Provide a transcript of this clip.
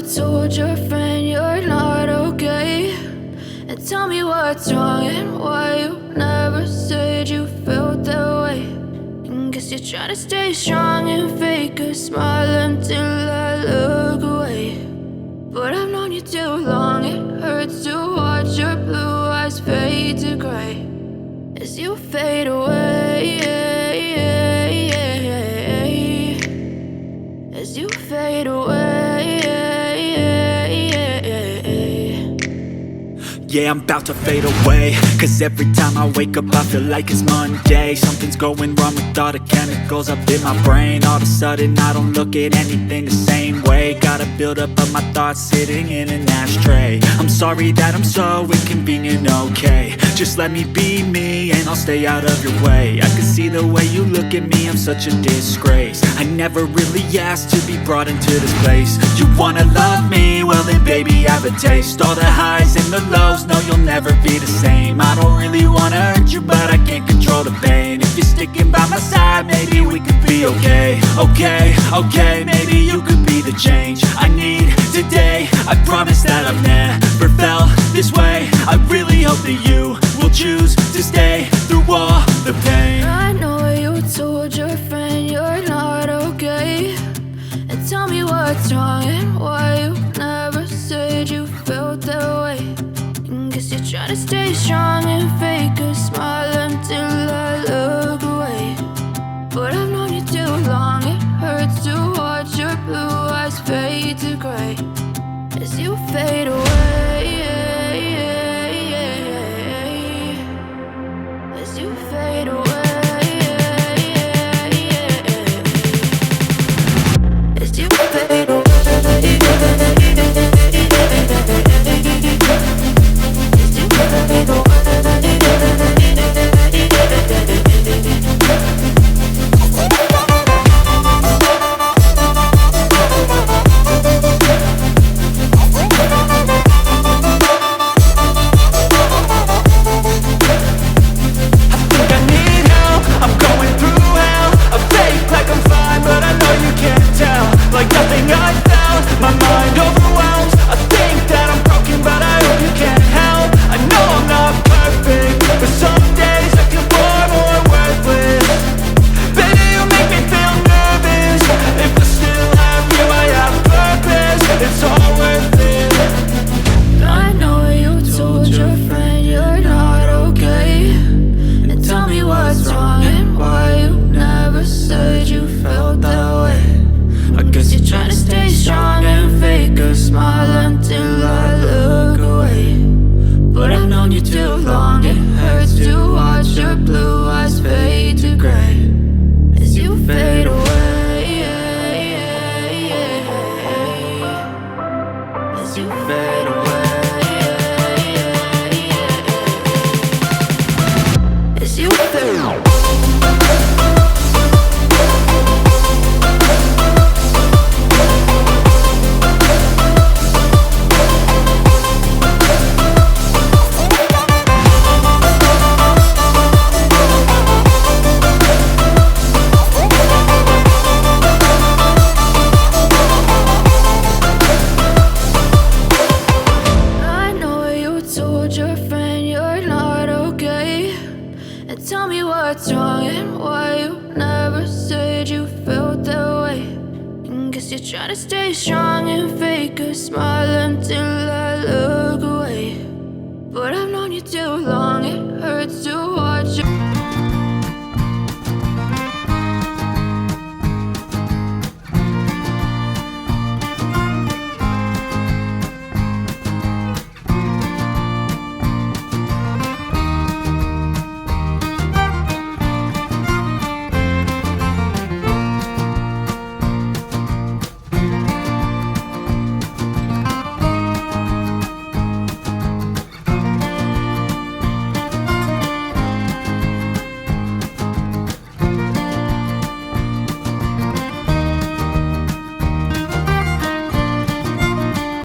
told your friend you're not okay? And tell me what's wrong and why you never said you felt that way. And guess you're trying to stay strong and fake a smile until I look away. But I've known you too long, it hurts to watch your blue eyes fade to gray as you fade away, as you fade away. Yeah, I'm about to fade away, cause every time I wake up I feel like it's Monday. Something's going wrong with all the chemicals up in my brain. All of a sudden I don't look at anything the same way. Got a buildup of my thoughts sitting in an ashtray. I'm sorry that I'm so inconvenient, okay? Just let me be me and I'll stay out of your way. I can see the way you look at me, I'm such a disgrace. I never really asked to be brought into this place. You wanna love me? Well then baby, have a taste. All the highs and the lows, no, you'll never be the same. I don't really wanna hurt you, but I can't control the pain. If you're sticking by my side, maybe we could be okay. Okay, maybe you could be the change I need today. I promise that I've never felt this way. I really hope that you will choose to stay through all the pain. I know you told your friend you're not okay. And tell me what's wrong and why you never said you felt that way. Guess you're trying to stay strong and fake a smile until I look away. But I've known you too long, it hurts to watch your blue eyes fade to gray as you fade away, as you fade away, as you fade away. Tell me what's wrong and why you never said you felt that way. And guess you're trying to stay strong and fake a smile until I look away. But I've known you too long, it hurts to watch you.